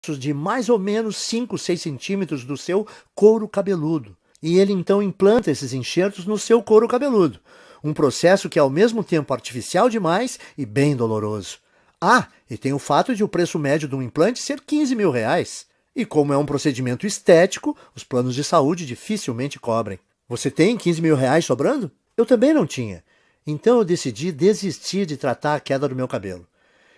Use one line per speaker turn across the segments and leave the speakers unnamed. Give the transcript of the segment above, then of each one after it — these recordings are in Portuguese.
de mais ou menos 5, 6 centímetros do seu couro cabeludo. E ele então implanta esses enxertos no seu couro cabeludo. Um processo que é ao mesmo tempo artificial demais e bem doloroso. Ah, e tem o fato de o preço médio de um implante ser R$ 15.000. E como é um procedimento estético, os planos de saúde dificilmente cobrem. Você tem R$ 15.000 sobrando? Eu também não tinha. Então eu decidi desistir de tratar a queda do meu cabelo.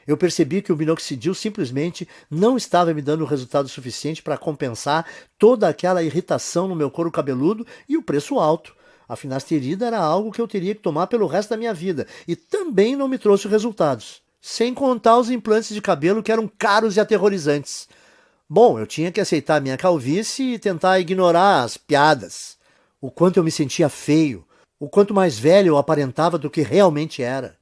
Eu percebi que o minoxidil simplesmente não estava me dando resultado suficiente para compensar toda aquela irritação no meu couro cabeludo e o preço alto. A finasterida era algo que eu teria que tomar pelo resto da minha vida e também não me trouxe resultados. Sem contar os implantes de cabelo que eram caros e aterrorizantes. Bom, eu tinha que aceitar a minha calvície e tentar ignorar as piadas. O quanto eu me sentia feio, o quanto mais velho eu aparentava do que realmente era.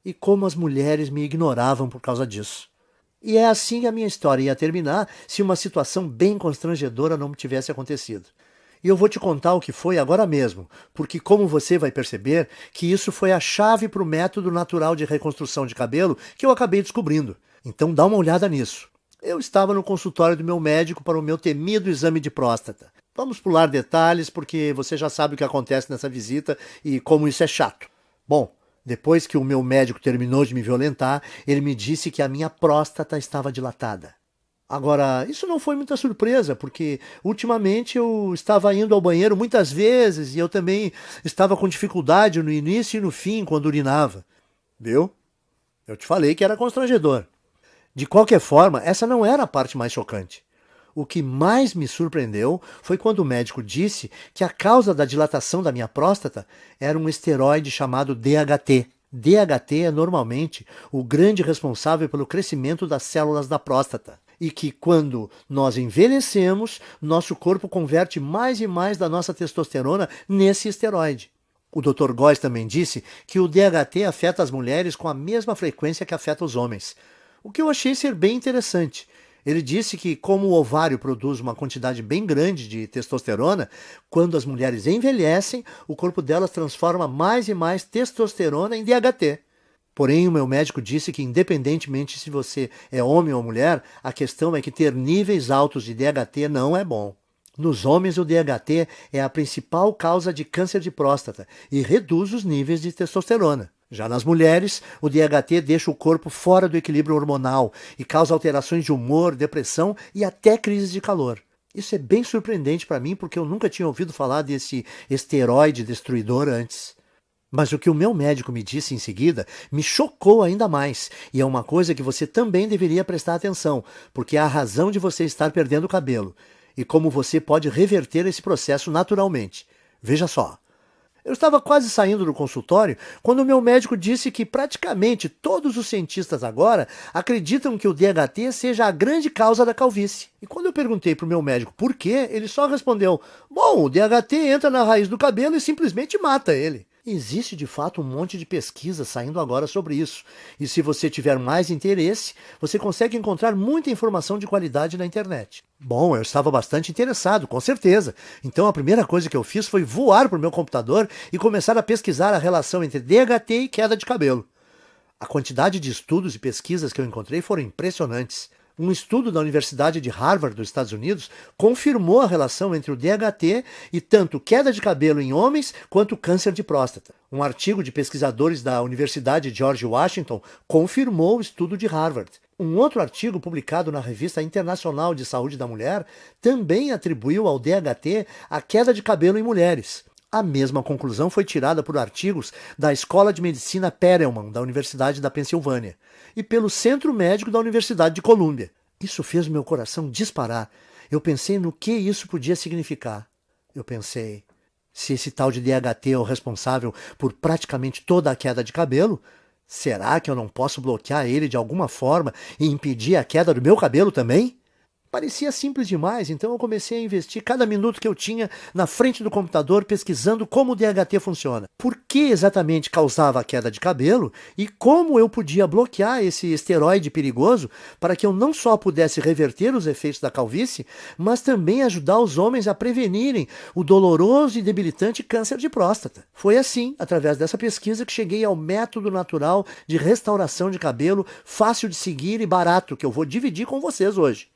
E como as mulheres me ignoravam por causa disso. E é assim que a minha história ia terminar se uma situação bem constrangedora não tivesse acontecido. E eu vou te contar o que foi agora mesmo, porque como você vai perceber, que isso foi a chave para o método natural de reconstrução de cabelo que eu acabei descobrindo. Então dá uma olhada nisso. Eu estava no consultório do meu médico para o meu temido exame de próstata. Vamos pular detalhes, porque você já sabe o que acontece nessa visita e como isso é chato. Bom, depois que o meu médico terminou de me violentar, ele me disse que a minha próstata estava dilatada. Agora, isso não foi muita surpresa, porque ultimamente eu estava indo ao banheiro muitas vezes e eu também estava com dificuldade no início e no fim quando urinava. Viu? Eu te falei que era constrangedor. De qualquer forma, essa não era a parte mais chocante. O que mais me surpreendeu foi quando o médico disse que a causa da dilatação da minha próstata era um esteroide chamado DHT. DHT é normalmente o grande responsável pelo crescimento das células da próstata. E que quando nós envelhecemos, nosso corpo converte mais e mais da nossa testosterona nesse esteroide. O Dr. Góes também disse que o DHT afeta as mulheres com a mesma frequência que afeta os homens. O que eu achei ser bem interessante. Ele disse que, como o ovário produz uma quantidade bem grande de testosterona, quando as mulheres envelhecem, o corpo delas transforma mais e mais testosterona em DHT. Porém, o meu médico disse que, independentemente se você é homem ou mulher, a questão é que ter níveis altos de DHT não é bom. Nos homens, o DHT é a principal causa de câncer de próstata e reduz os níveis de testosterona. Já nas mulheres, o DHT deixa o corpo fora do equilíbrio hormonal e causa alterações de humor, depressão e até crises de calor. Isso é bem surpreendente para mim porque eu nunca tinha ouvido falar desse esteroide destruidor antes. Mas o que o meu médico me disse em seguida me chocou ainda mais, e é uma coisa que você também deveria prestar atenção, porque é a razão de você estar perdendo o cabelo, e como você pode reverter esse processo naturalmente. Veja só. Eu estava quase saindo do consultório quando o meu médico disse que praticamente todos os cientistas agora acreditam que o DHT seja a grande causa da calvície. E quando eu perguntei para o meu médico por quê, ele só respondeu: bom, o DHT entra na raiz do cabelo e simplesmente mata ele. Existe de fato um monte de pesquisa saindo agora sobre isso. E se você tiver mais interesse, você consegue encontrar muita informação de qualidade na internet. Bom, eu estava bastante interessado, com certeza. Então a primeira coisa que eu fiz foi voar para o meu computador e começar a pesquisar a relação entre DHT e queda de cabelo. A quantidade de estudos e pesquisas que eu encontrei foram impressionantes. Um estudo da Universidade de Harvard, dos Estados Unidos, confirmou a relação entre o DHT e tanto queda de cabelo em homens quanto câncer de próstata. Um artigo de pesquisadores da Universidade George Washington confirmou o estudo de Harvard. Um outro artigo publicado na Revista Internacional de Saúde da Mulher também atribuiu ao DHT a queda de cabelo em mulheres. A mesma conclusão foi tirada por artigos da Escola de Medicina Perelman, da Universidade da Pensilvânia, e pelo Centro Médico da Universidade de Colômbia. Isso fez meu coração disparar. Eu pensei no que isso podia significar. Eu pensei, se esse tal de DHT é o responsável por praticamente toda a queda de cabelo, será que eu não posso bloquear ele de alguma forma e impedir a queda do meu cabelo também? Parecia simples demais, então eu comecei a investir cada minuto que eu tinha na frente do computador pesquisando como o DHT funciona. Por que exatamente causava a queda de cabelo e como eu podia bloquear esse esteroide perigoso para que eu não só pudesse reverter os efeitos da calvície, mas também ajudar os homens a prevenirem o doloroso e debilitante câncer de próstata. Foi assim, através dessa pesquisa, que cheguei ao método natural de restauração de cabelo, fácil de seguir e barato, que eu vou dividir com vocês hoje.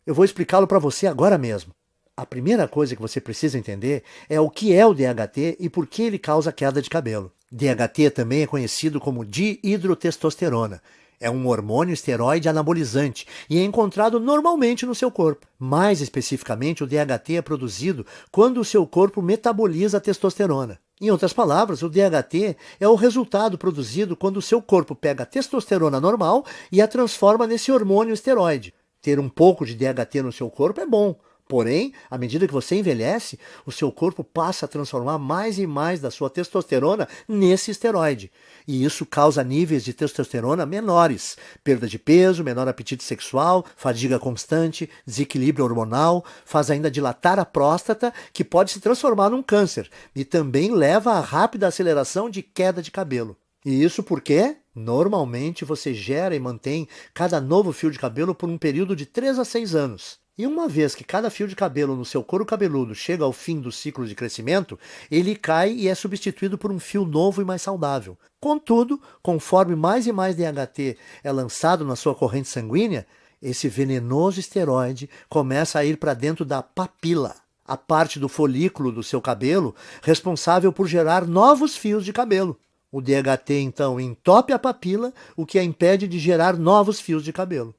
Eu vou explicá-lo para você agora mesmo. A primeira coisa que você precisa entender é o que é o DHT e por que ele causa queda de cabelo. DHT também é conhecido como dihidrotestosterona. É um hormônio esteroide anabolizante e é encontrado normalmente no seu corpo. Mais especificamente, o DHT é produzido quando o seu corpo metaboliza a testosterona. Em outras palavras, o DHT é o resultado produzido quando o seu corpo pega a testosterona normal e a transforma nesse hormônio esteroide. Ter um pouco de DHT no seu corpo é bom. Porém, à medida que você envelhece, o seu corpo passa a transformar mais e mais da sua testosterona nesse esteroide. E isso causa níveis de testosterona menores, perda de peso, menor apetite sexual, fadiga constante, desequilíbrio hormonal, faz ainda dilatar a próstata, que pode se transformar num câncer, e também leva a rápida aceleração de queda de cabelo. E isso porque, normalmente, você gera e mantém cada novo fio de cabelo por um período de 3 a 6 anos. E uma vez que cada fio de cabelo no seu couro cabeludo chega ao fim do ciclo de crescimento, ele cai e é substituído por um fio novo e mais saudável. Contudo, conforme mais e mais DHT é lançado na sua corrente sanguínea, esse venenoso esteroide começa a ir para dentro da papila, a parte do folículo do seu cabelo responsável por gerar novos fios de cabelo. O DHT, então, entope a papila, o que a impede de gerar novos fios de cabelo.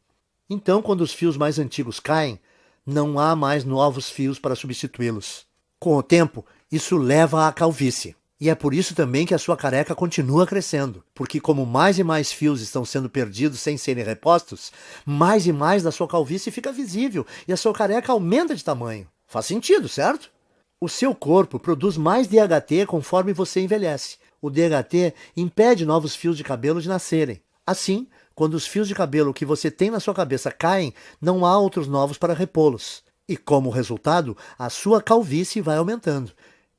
Então, quando os fios mais antigos caem, não há mais novos fios para substituí-los. Com o tempo, isso leva à calvície. E é por isso também que a sua careca continua crescendo, porque como mais e mais fios estão sendo perdidos sem serem repostos, mais e mais da sua calvície fica visível e a sua careca aumenta de tamanho. Faz sentido, certo? O seu corpo produz mais DHT conforme você envelhece. O DHT impede novos fios de cabelo de nascerem. Assim, quando os fios de cabelo que você tem na sua cabeça caem, não há outros novos para repô-los. E como resultado, a sua calvície vai aumentando.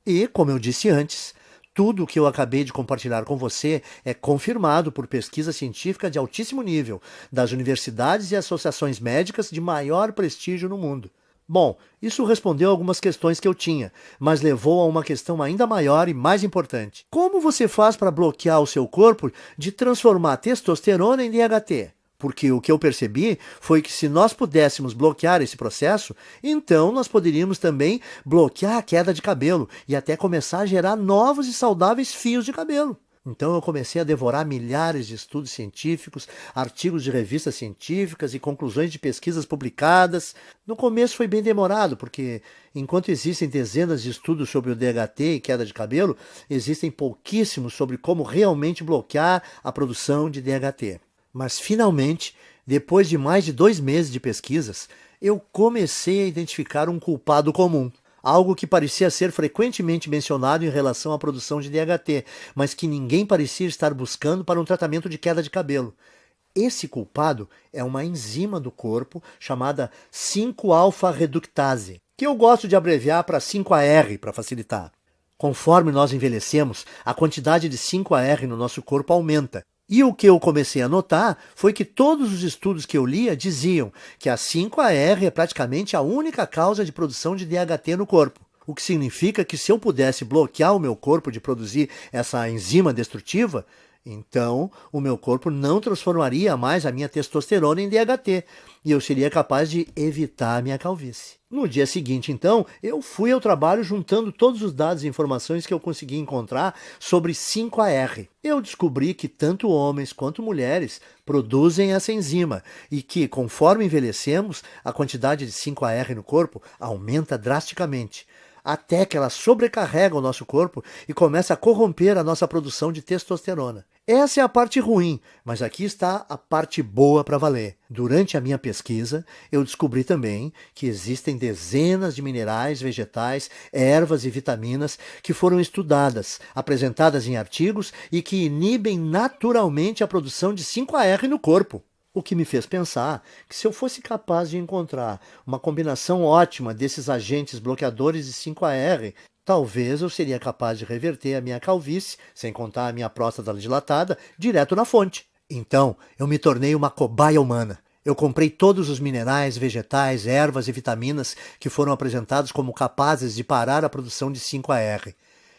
E, como eu disse antes, tudo o que eu acabei de compartilhar com você é confirmado por pesquisa científica de altíssimo nível, das universidades e associações médicas de maior prestígio no mundo. Bom, isso respondeu algumas questões que eu tinha, mas levou a uma questão ainda maior e mais importante. Como você faz para bloquear o seu corpo de transformar testosterona em DHT? Porque o que eu percebi foi que se nós pudéssemos bloquear esse processo, então nós poderíamos também bloquear a queda de cabelo e até começar a gerar novos e saudáveis fios de cabelo. Então eu comecei a devorar milhares de estudos científicos, artigos de revistas científicas e conclusões de pesquisas publicadas. No começo foi bem demorado, porque enquanto existem dezenas de estudos sobre o DHT e queda de cabelo, existem pouquíssimos sobre como realmente bloquear a produção de DHT. Mas finalmente, depois de mais de 2 meses de pesquisas, eu comecei a identificar um culpado comum. Algo que parecia ser frequentemente mencionado em relação à produção de DHT, mas que ninguém parecia estar buscando para um tratamento de queda de cabelo. Esse culpado é uma enzima do corpo chamada 5-alfa-reductase, que eu gosto de abreviar para 5-AR para facilitar. Conforme nós envelhecemos, a quantidade de 5-AR no nosso corpo aumenta. E o que eu comecei a notar foi que todos os estudos que eu lia diziam que a 5-AR é praticamente a única causa de produção de DHT no corpo. O que significa que se eu pudesse bloquear o meu corpo de produzir essa enzima destrutiva, então o meu corpo não transformaria mais a minha testosterona em DHT e eu seria capaz de evitar a minha calvície. No dia seguinte, então, eu fui ao trabalho juntando todos os dados e informações que eu consegui encontrar sobre 5-AR. Eu descobri que tanto homens quanto mulheres produzem essa enzima e que, conforme envelhecemos, a quantidade de 5-AR no corpo aumenta drasticamente, até que ela sobrecarrega o nosso corpo e começa a corromper a nossa produção de testosterona. Essa é a parte ruim, mas aqui está a parte boa para valer. Durante a minha pesquisa, eu descobri também que existem dezenas de minerais, vegetais, ervas e vitaminas que foram estudadas, apresentadas em artigos e que inibem naturalmente a produção de 5-AR no corpo. O que me fez pensar que se eu fosse capaz de encontrar uma combinação ótima desses agentes bloqueadores de 5-AR, talvez eu seria capaz de reverter a minha calvície, sem contar a minha próstata dilatada, direto na fonte. Então, eu me tornei uma cobaia humana. Eu comprei todos os minerais, vegetais, ervas e vitaminas que foram apresentados como capazes de parar a produção de 5-AR.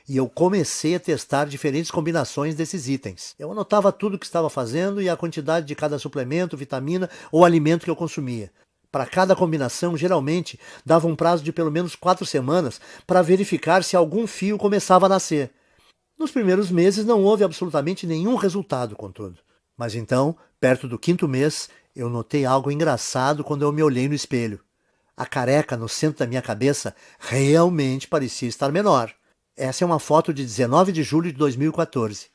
E eu comecei a testar diferentes combinações desses itens. Eu anotava tudo o que estava fazendo e a quantidade de cada suplemento, vitamina ou alimento que eu consumia. Para cada combinação, geralmente, dava um prazo de pelo menos 4 semanas para verificar se algum fio começava a nascer. Nos primeiros meses não houve absolutamente nenhum resultado, contudo. Mas então, perto do 5º mês, eu notei algo engraçado quando eu me olhei no espelho. A careca no centro da minha cabeça realmente parecia estar menor. Essa é uma foto de 19 de julho de 2014.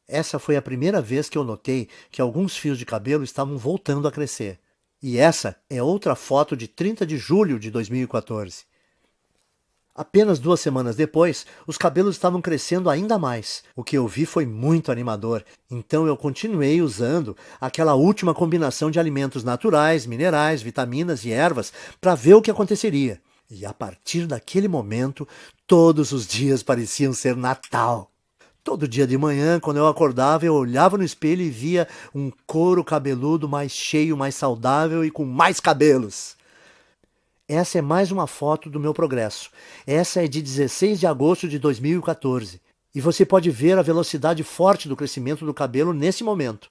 Essa foi a primeira vez que eu notei que alguns fios de cabelo estavam voltando a crescer. E essa é outra foto de 30 de julho de 2014. Apenas 2 semanas depois, os cabelos estavam crescendo ainda mais. O que eu vi foi muito animador, então eu continuei usando aquela última combinação de alimentos naturais, minerais, vitaminas e ervas para ver o que aconteceria. E a partir daquele momento, todos os dias pareciam ser Natal. Todo dia de manhã, quando eu acordava, eu olhava no espelho e via um couro cabeludo mais cheio, mais saudável e com mais cabelos. Essa é mais uma foto do meu progresso. Essa é de 16 de agosto de 2014. E você pode ver a velocidade forte do crescimento do cabelo nesse momento.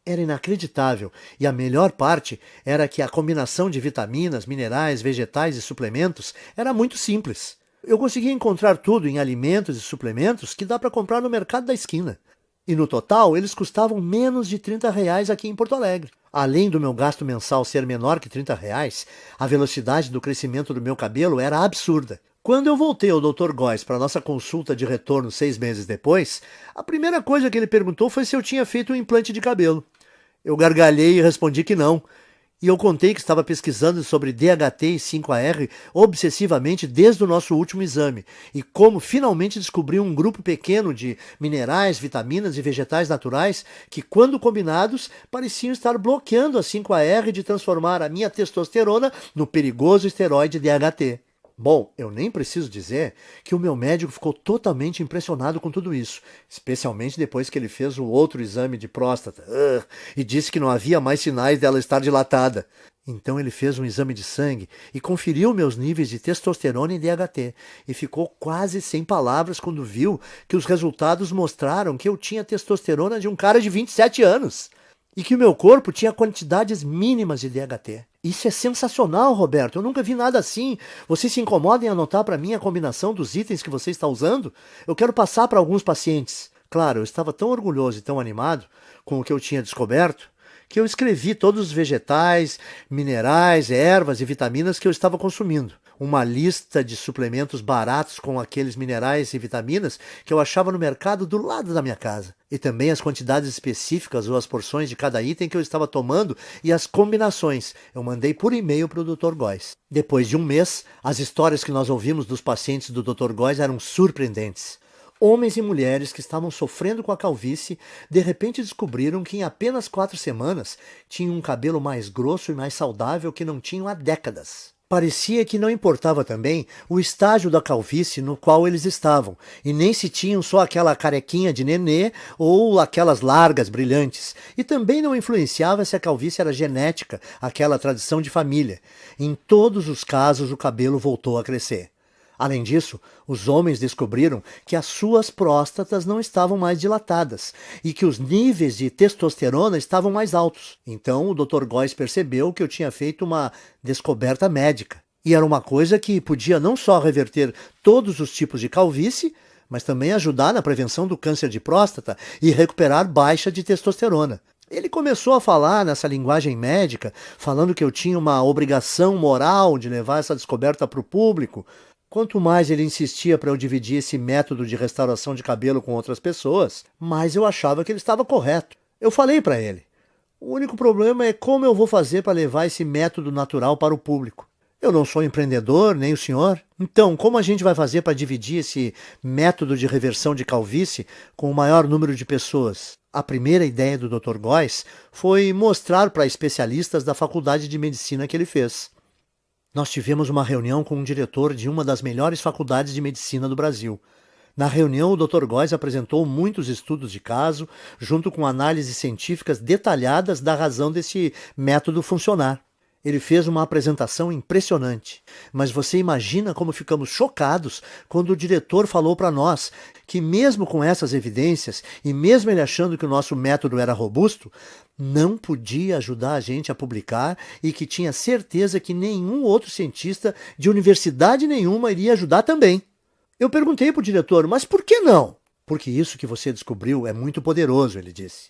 Era inacreditável, e a melhor parte era que a combinação de vitaminas, minerais, vegetais e suplementos era muito simples. Eu conseguia encontrar tudo em alimentos e suplementos que dá para comprar no mercado da esquina. E no total, eles custavam menos de R$ 30 aqui em Porto Alegre. Além do meu gasto mensal ser menor que R$ 30, a velocidade do crescimento do meu cabelo era absurda. Quando eu voltei ao Dr. Góes para nossa consulta de retorno 6 meses depois, a primeira coisa que ele perguntou foi se eu tinha feito um implante de cabelo. Eu gargalhei e respondi que não. E eu contei que estava pesquisando sobre DHT e 5-AR obsessivamente desde o nosso último exame e como finalmente descobri um grupo pequeno de minerais, vitaminas e vegetais naturais que, quando combinados, pareciam estar bloqueando a 5-AR de transformar a minha testosterona no perigoso esteroide DHT. Bom, eu nem preciso dizer que o meu médico ficou totalmente impressionado com tudo isso, especialmente depois que ele fez o outro exame de próstata e disse que não havia mais sinais dela estar dilatada. Então ele fez um exame de sangue e conferiu meus níveis de testosterona e DHT e ficou quase sem palavras quando viu que os resultados mostraram que eu tinha testosterona de um cara de 27 anos. E que o meu corpo tinha quantidades mínimas de DHT. Isso é sensacional, Roberto. Eu nunca vi nada assim. Você se incomoda em anotar para mim a combinação dos itens que você está usando? Eu quero passar para alguns pacientes. Claro, eu estava tão orgulhoso e tão animado com o que eu tinha descoberto que eu escrevi todos os vegetais, minerais, ervas e vitaminas que eu estava consumindo. Uma lista de suplementos baratos com aqueles minerais e vitaminas que eu achava no mercado do lado da minha casa. E também as quantidades específicas ou as porções de cada item que eu estava tomando e as combinações. Eu mandei por e-mail para o Dr. Góes. Depois de um mês, as histórias que nós ouvimos dos pacientes do Dr. Góes eram surpreendentes. Homens e mulheres que estavam sofrendo com a calvície, de repente descobriram que em apenas 4 semanas tinham um cabelo mais grosso e mais saudável que não tinham há décadas. Parecia que não importava também o estágio da calvície no qual eles estavam, e nem se tinham só aquela carequinha de nenê ou aquelas largas brilhantes, e também não influenciava se a calvície era genética, aquela tradição de família. Em todos os casos o cabelo voltou a crescer. Além disso, os homens descobriram que as suas próstatas não estavam mais dilatadas e que os níveis de testosterona estavam mais altos. Então o Dr. Góes percebeu que eu tinha feito uma descoberta médica. E era uma coisa que podia não só reverter todos os tipos de calvície, mas também ajudar na prevenção do câncer de próstata e recuperar baixa de testosterona. Ele começou a falar nessa linguagem médica, falando que eu tinha uma obrigação moral de levar essa descoberta para o público. Quanto mais ele insistia para eu dividir esse método de restauração de cabelo com outras pessoas, mais eu achava que ele estava correto. Eu falei para ele: o único problema é como eu vou fazer para levar esse método natural para o público. Eu não sou empreendedor, nem o senhor. Então, como a gente vai fazer para dividir esse método de reversão de calvície com o maior número de pessoas? A primeira ideia do Dr. Góes foi mostrar para especialistas da faculdade de medicina que ele fez. Nós tivemos uma reunião com um diretor de uma das melhores faculdades de medicina do Brasil. Na reunião, o Dr. Góes apresentou muitos estudos de caso, junto com análises científicas detalhadas da razão desse método funcionar. Ele fez uma apresentação impressionante, mas você imagina como ficamos chocados quando o diretor falou para nós que mesmo com essas evidências e mesmo ele achando que o nosso método era robusto, não podia ajudar a gente a publicar e que tinha certeza que nenhum outro cientista de universidade nenhuma iria ajudar também. Eu perguntei para o diretor, mas por que não? Porque isso que você descobriu é muito poderoso, ele disse.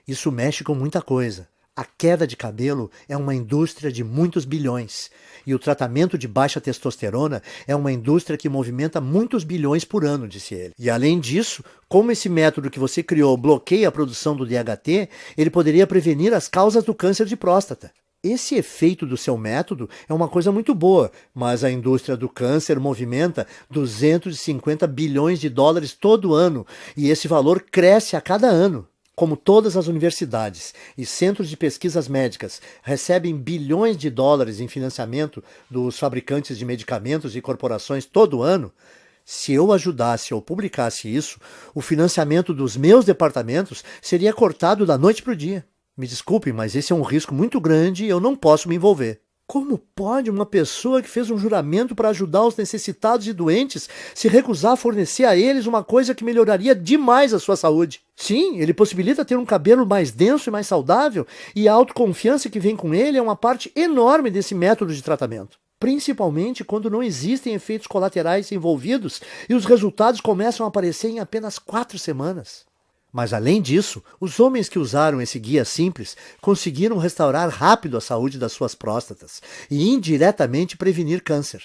Isso mexe com muita coisa. A queda de cabelo é uma indústria de muitos bilhões. E o tratamento de baixa testosterona é uma indústria que movimenta muitos bilhões por ano, disse ele. E além disso, como esse método que você criou bloqueia a produção do DHT, ele poderia prevenir as causas do câncer de próstata. Esse efeito do seu método é uma coisa muito boa, mas a indústria do câncer movimenta 250 bilhões de dólares todo ano, e esse valor cresce a cada ano. Como todas as universidades e centros de pesquisas médicas recebem bilhões de dólares em financiamento dos fabricantes de medicamentos e corporações todo ano, se eu ajudasse ou publicasse isso, o financiamento dos meus departamentos seria cortado da noite para o dia. Me desculpe, mas esse é um risco muito grande e eu não posso me envolver. Como pode uma pessoa que fez um juramento para ajudar os necessitados e doentes se recusar a fornecer a eles uma coisa que melhoraria demais a sua saúde? Sim, ele possibilita ter um cabelo mais denso e mais saudável, e a autoconfiança que vem com ele é uma parte enorme desse método de tratamento. Principalmente quando não existem efeitos colaterais envolvidos e os resultados começam a aparecer em apenas 4 semanas. Mas além disso, os homens que usaram esse guia simples conseguiram restaurar rápido a saúde das suas próstatas e indiretamente prevenir câncer.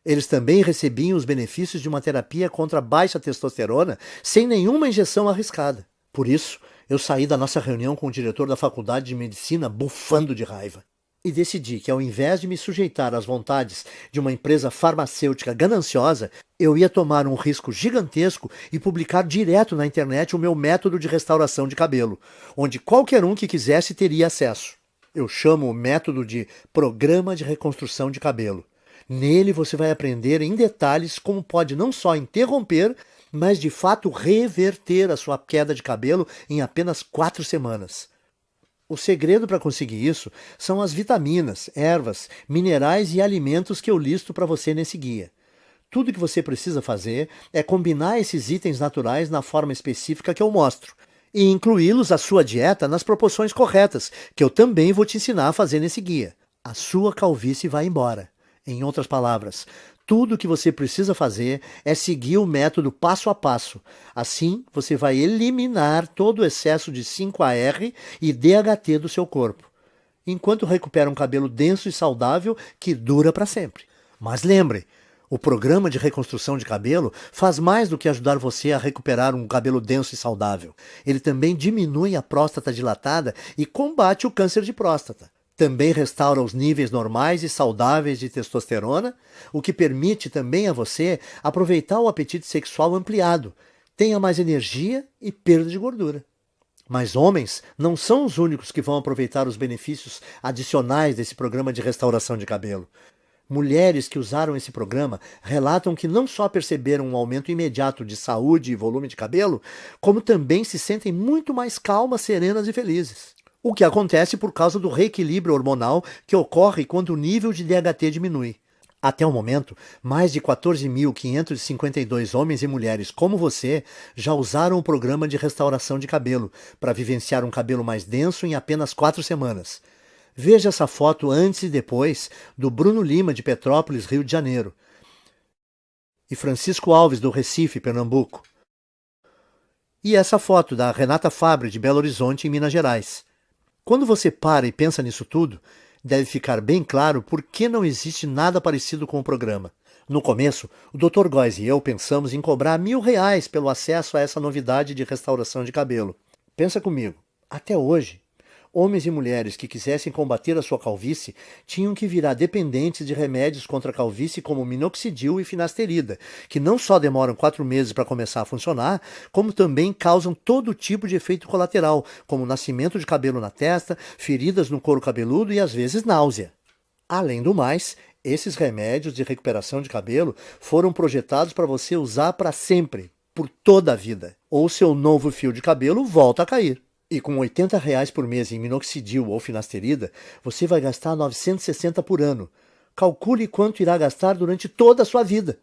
Eles também recebiam os benefícios de uma terapia contra a baixa testosterona sem nenhuma injeção arriscada. Por isso, eu saí da nossa reunião com o diretor da faculdade de medicina bufando de raiva. E decidi que, ao invés de me sujeitar às vontades de uma empresa farmacêutica gananciosa, eu ia tomar um risco gigantesco e publicar direto na internet o meu método de restauração de cabelo, onde qualquer um que quisesse teria acesso. Eu chamo o método de Programa de Reconstrução de Cabelo. Nele você vai aprender em detalhes como pode não só interromper, mas de fato reverter a sua queda de cabelo em apenas 4 semanas. O segredo para conseguir isso são as vitaminas, ervas, minerais e alimentos que eu listo para você nesse guia. Tudo que você precisa fazer é combinar esses itens naturais na forma específica que eu mostro e incluí-los à sua dieta nas proporções corretas, que eu também vou te ensinar a fazer nesse guia. A sua calvície vai embora. Em outras palavras, tudo o que você precisa fazer é seguir o método passo a passo. Assim, você vai eliminar todo o excesso de 5-AR e DHT do seu corpo, enquanto recupera um cabelo denso e saudável que dura para sempre. Mas lembre, o programa de reconstrução de cabelo faz mais do que ajudar você a recuperar um cabelo denso e saudável. Ele também diminui a próstata dilatada e combate o câncer de próstata. Também restaura os níveis normais e saudáveis de testosterona, o que permite também a você aproveitar o apetite sexual ampliado, tenha mais energia e perda de gordura. Mas homens não são os únicos que vão aproveitar os benefícios adicionais desse programa de restauração de cabelo. Mulheres que usaram esse programa relatam que não só perceberam um aumento imediato de saúde e volume de cabelo, como também se sentem muito mais calmas, serenas e felizes. O que acontece por causa do reequilíbrio hormonal que ocorre quando o nível de DHT diminui. Até o momento, mais de 14.552 homens e mulheres como você já usaram o programa de restauração de cabelo para vivenciar um cabelo mais denso em apenas 4 semanas. Veja essa foto antes e depois do Bruno Lima, de Petrópolis, Rio de Janeiro, e Francisco Alves, do Recife, Pernambuco. E essa foto da Renata Fabre, de Belo Horizonte, em Minas Gerais. Quando você para e pensa nisso tudo, deve ficar bem claro por que não existe nada parecido com o programa. No começo, o Dr. Góes e eu pensamos em cobrar R$1.000 pelo acesso a essa novidade de restauração de cabelo. Pensa comigo, até hoje, homens e mulheres que quisessem combater a sua calvície tinham que virar dependentes de remédios contra a calvície como minoxidil e finasterida, que não só demoram 4 meses para começar a funcionar, como também causam todo tipo de efeito colateral, como nascimento de cabelo na testa, feridas no couro cabeludo e às vezes náusea. Além do mais, esses remédios de recuperação de cabelo foram projetados para você usar para sempre, por toda a vida, ou seu novo fio de cabelo volta a cair. E com R$ 80 por mês em minoxidil ou finasterida, você vai gastar 960 por ano. Calcule quanto irá gastar durante toda a sua vida.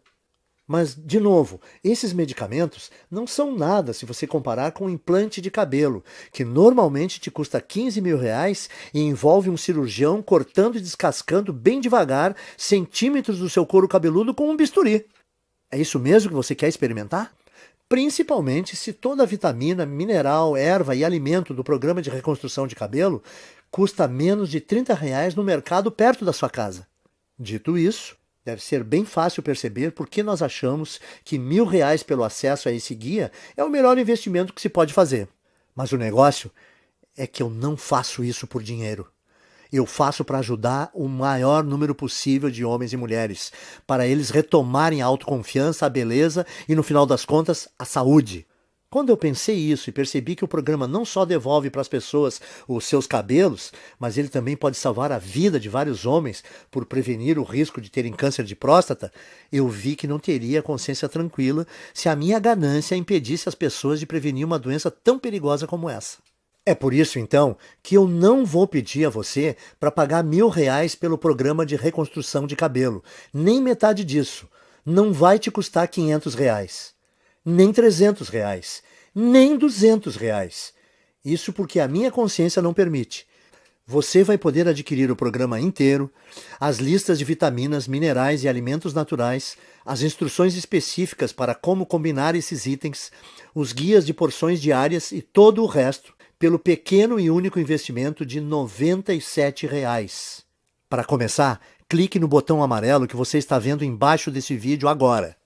Mas, de novo, esses medicamentos não são nada se você comparar com um implante de cabelo, que normalmente te custa R$ 15.000 e envolve um cirurgião cortando e descascando bem devagar centímetros do seu couro cabeludo com um bisturi. É isso mesmo que você quer experimentar? Principalmente se toda a vitamina, mineral, erva e alimento do programa de reconstrução de cabelo custa menos de R$ 30 no mercado perto da sua casa. Dito isso, deve ser bem fácil perceber por que nós achamos que R$ 1.000 pelo acesso a esse guia é o melhor investimento que se pode fazer. Mas o negócio é que eu não faço isso por dinheiro. Eu faço para ajudar o maior número possível de homens e mulheres, para eles retomarem a autoconfiança, a beleza e, no final das contas, a saúde. Quando eu pensei isso e percebi que o programa não só devolve para as pessoas os seus cabelos, mas ele também pode salvar a vida de vários homens por prevenir o risco de terem câncer de próstata, eu vi que não teria consciência tranquila se a minha ganância impedisse as pessoas de prevenir uma doença tão perigosa como essa. É por isso, então, que eu não vou pedir a você para pagar R$ 1.000 pelo programa de reconstrução de cabelo. Nem metade disso. Não vai te custar R$ 500. Nem R$ 300. Nem R$ 200. Isso porque a minha consciência não permite. Você vai poder adquirir o programa inteiro, as listas de vitaminas, minerais e alimentos naturais, as instruções específicas para como combinar esses itens, os guias de porções diárias e todo o resto, pelo pequeno e único investimento de R$ 97. Para começar, clique no botão amarelo que você está vendo embaixo desse vídeo agora.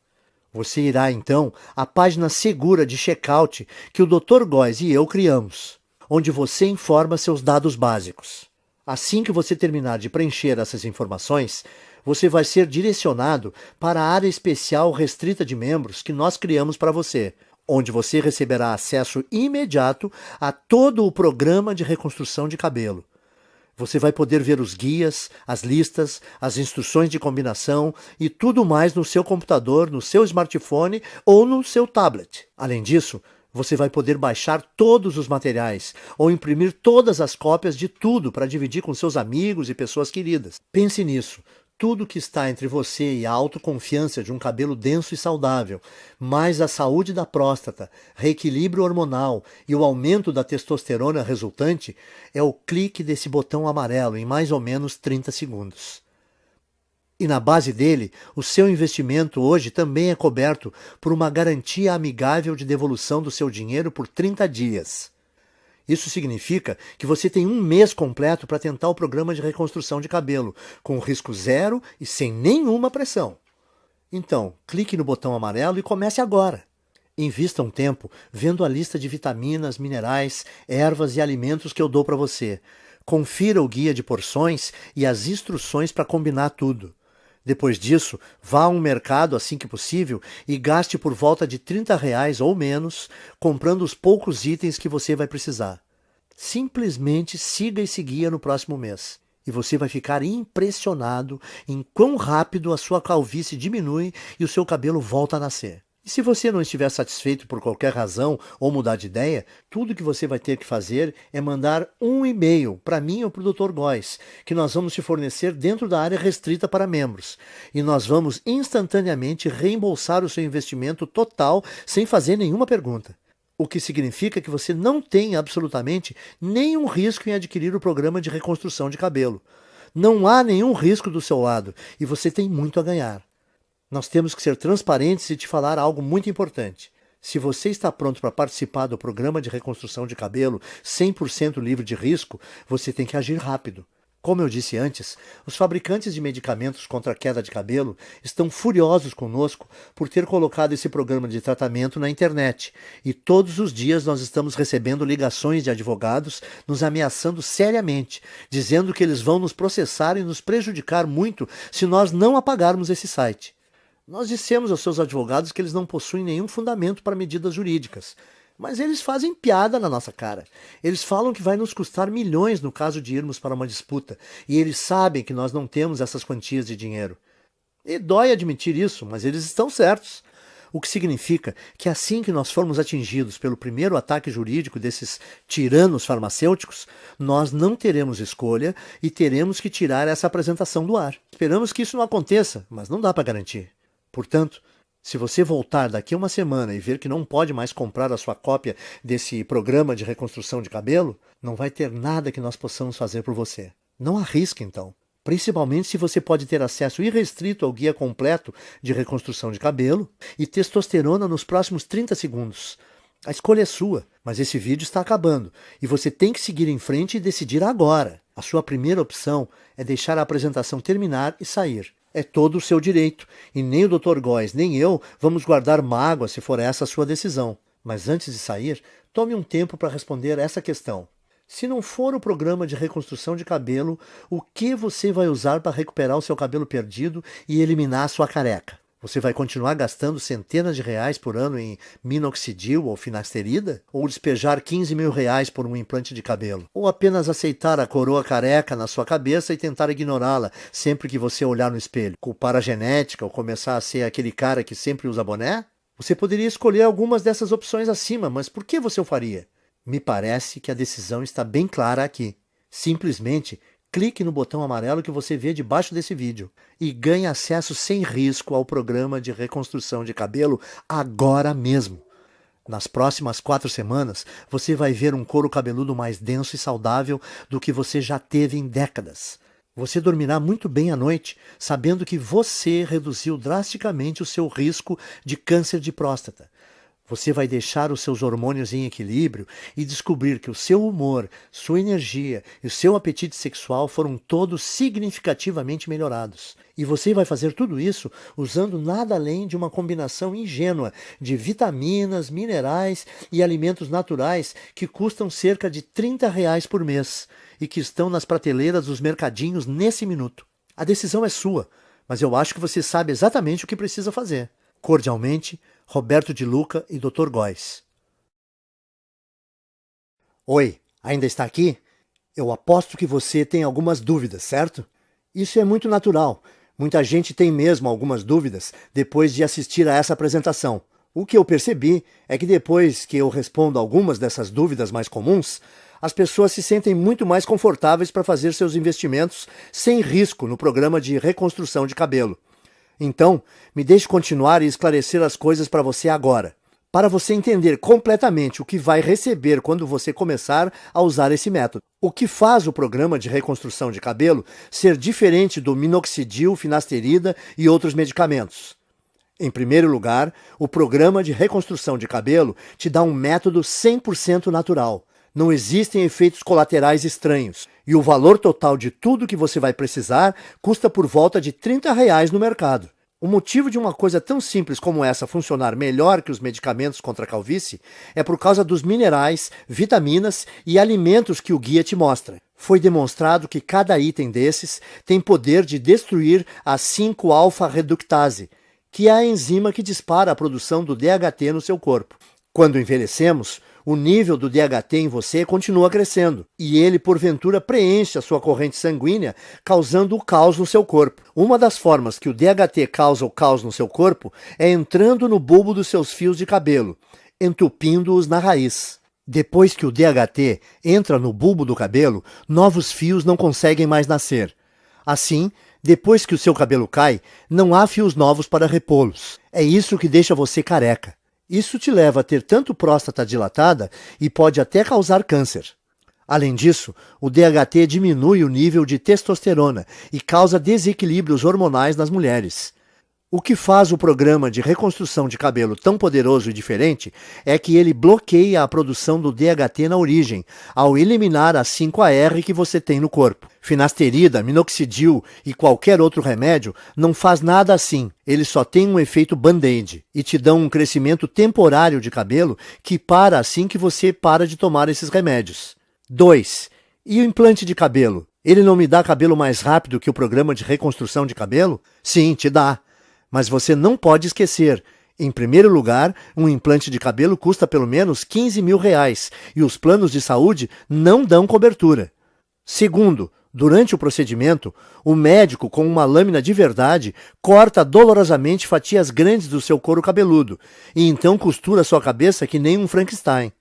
Você irá, então, à página segura de checkout que o Dr. Góes e eu criamos, onde você informa seus dados básicos. Assim que você terminar de preencher essas informações, você vai ser direcionado para a área especial restrita de membros que nós criamos para você, onde você receberá acesso imediato a todo o programa de reconstrução de cabelo. Você vai poder ver os guias, as listas, as instruções de combinação e tudo mais no seu computador, no seu smartphone ou no seu tablet. Além disso, você vai poder baixar todos os materiais ou imprimir todas as cópias de tudo para dividir com seus amigos e pessoas queridas. Pense nisso. Tudo que está entre você e a autoconfiança de um cabelo denso e saudável, mais a saúde da próstata, reequilíbrio hormonal e o aumento da testosterona resultante, é o clique desse botão amarelo em mais ou menos 30 segundos. E na base dele, o seu investimento hoje também é coberto por uma garantia amigável de devolução do seu dinheiro por 30 dias. Isso significa que você tem um mês completo para tentar o programa de reconstrução de cabelo, com risco zero e sem nenhuma pressão. Então, clique no botão amarelo e comece agora. Invista um tempo vendo a lista de vitaminas, minerais, ervas e alimentos que eu dou para você. Confira o guia de porções e as instruções para combinar tudo. Depois disso, vá a um mercado assim que possível e gaste por volta de R$ 30 ou menos comprando os poucos itens que você vai precisar. Simplesmente siga esse guia no próximo mês e você vai ficar impressionado em quão rápido a sua calvície diminui e o seu cabelo volta a nascer. E se você não estiver satisfeito por qualquer razão ou mudar de ideia, tudo que você vai ter que fazer é mandar um e-mail para mim ou para o Dr. Góes, que nós vamos te fornecer dentro da área restrita para membros. E nós vamos instantaneamente reembolsar o seu investimento total sem fazer nenhuma pergunta. O que significa que você não tem absolutamente nenhum risco em adquirir o programa de reconstrução de cabelo. Não há nenhum risco do seu lado e você tem muito a ganhar. Nós temos que ser transparentes e te falar algo muito importante. Se você está pronto para participar do programa de reconstrução de cabelo 100% livre de risco, você tem que agir rápido. Como eu disse antes, os fabricantes de medicamentos contra a queda de cabelo estão furiosos conosco por ter colocado esse programa de tratamento na internet. E todos os dias nós estamos recebendo ligações de advogados nos ameaçando seriamente, dizendo que eles vão nos processar e nos prejudicar muito se nós não apagarmos esse site. Nós dissemos aos seus advogados que eles não possuem nenhum fundamento para medidas jurídicas, mas eles fazem piada na nossa cara. Eles falam que vai nos custar milhões no caso de irmos para uma disputa, e eles sabem que nós não temos essas quantias de dinheiro. E dói admitir isso, mas eles estão certos. O que significa que assim que nós formos atingidos pelo primeiro ataque jurídico desses tiranos farmacêuticos, nós não teremos escolha e teremos que tirar essa apresentação do ar. Esperamos que isso não aconteça, mas não dá para garantir. Portanto, se você voltar daqui a uma semana e ver que não pode mais comprar a sua cópia desse programa de reconstrução de cabelo, não vai ter nada que nós possamos fazer por você. Não arrisque, então. Principalmente se você pode ter acesso irrestrito ao guia completo de reconstrução de cabelo e testosterona nos próximos 30 segundos. A escolha é sua, mas esse vídeo está acabando e você tem que seguir em frente e decidir agora. A sua primeira opção é deixar a apresentação terminar e sair. É todo o seu direito, e nem o Dr. Góes nem eu vamos guardar mágoa se for essa a sua decisão. Mas antes de sair, tome um tempo para responder essa questão. Se não for o programa de reconstrução de cabelo, o que você vai usar para recuperar o seu cabelo perdido e eliminar a sua careca? Você vai continuar gastando centenas de reais por ano em minoxidil ou finasterida? Ou despejar 15 mil reais por um implante de cabelo? Ou apenas aceitar a coroa careca na sua cabeça e tentar ignorá-la sempre que você olhar no espelho? Culpar a genética ou começar a ser aquele cara que sempre usa boné? Você poderia escolher algumas dessas opções acima, mas por que você o faria? Me parece que a decisão está bem clara aqui. Simplesmente clique no botão amarelo que você vê debaixo desse vídeo e ganhe acesso sem risco ao programa de reconstrução de cabelo agora mesmo. Nas próximas 4 semanas, você vai ver um couro cabeludo mais denso e saudável do que você já teve em décadas. Você dormirá muito bem à noite, sabendo que você reduziu drasticamente o seu risco de câncer de próstata. Você vai deixar os seus hormônios em equilíbrio e descobrir que o seu humor, sua energia e o seu apetite sexual foram todos significativamente melhorados. E você vai fazer tudo isso usando nada além de uma combinação ingênua de vitaminas, minerais e alimentos naturais que custam cerca de R$ 30 por mês e que estão nas prateleiras dos mercadinhos nesse minuto. A decisão é sua, mas eu acho que você sabe exatamente o que precisa fazer. Cordialmente, Roberto de Luca e Dr. Góes. Oi, ainda está aqui? Eu aposto que você tem algumas dúvidas, certo? Isso é muito natural. Muita gente tem mesmo algumas dúvidas depois de assistir a essa apresentação. O que eu percebi é que depois que eu respondo algumas dessas dúvidas mais comuns, as pessoas se sentem muito mais confortáveis para fazer seus investimentos sem risco no programa de reconstrução de cabelo. Então, me deixe continuar e esclarecer as coisas para você agora, para você entender completamente o que vai receber quando você começar a usar esse método. O que faz o programa de reconstrução de cabelo ser diferente do minoxidil, finasterida e outros medicamentos? Em primeiro lugar, o programa de reconstrução de cabelo te dá um método 100% natural. Não existem efeitos colaterais estranhos. E o valor total de tudo que você vai precisar custa por volta de R$ 30 no mercado. O motivo de uma coisa tão simples como essa funcionar melhor que os medicamentos contra a calvície é por causa dos minerais, vitaminas e alimentos que o guia te mostra. Foi demonstrado que cada item desses tem poder de destruir a 5-alfa-reductase, que é a enzima que dispara a produção do DHT no seu corpo. Quando envelhecemos, o nível do DHT em você continua crescendo e ele, porventura, preenche a sua corrente sanguínea, causando o caos no seu corpo. Uma das formas que o DHT causa o caos no seu corpo é entrando no bulbo dos seus fios de cabelo, entupindo-os na raiz. Depois que o DHT entra no bulbo do cabelo, novos fios não conseguem mais nascer. Assim, depois que o seu cabelo cai, não há fios novos para repô-los. É isso que deixa você careca. Isso te leva a ter tanto próstata dilatada e pode até causar câncer. Além disso, o DHT diminui o nível de testosterona e causa desequilíbrios hormonais nas mulheres. O que faz o programa de reconstrução de cabelo tão poderoso e diferente é que ele bloqueia a produção do DHT na origem, ao eliminar a 5-AR que você tem no corpo. Finasterida, minoxidil e qualquer outro remédio não faz nada assim. Ele só tem um efeito band-aid e te dão um crescimento temporário de cabelo que para assim que você para de tomar esses remédios. 2. E o implante de cabelo? Ele não me dá cabelo mais rápido que o programa de reconstrução de cabelo? Sim, te dá. Mas você não pode esquecer, em primeiro lugar, um implante de cabelo custa pelo menos R$ 15 mil e os planos de saúde não dão cobertura. Segundo, Durante o procedimento, o médico, com uma lâmina de verdade, corta dolorosamente fatias grandes do seu couro cabeludo e então costura sua cabeça que nem um Frankenstein.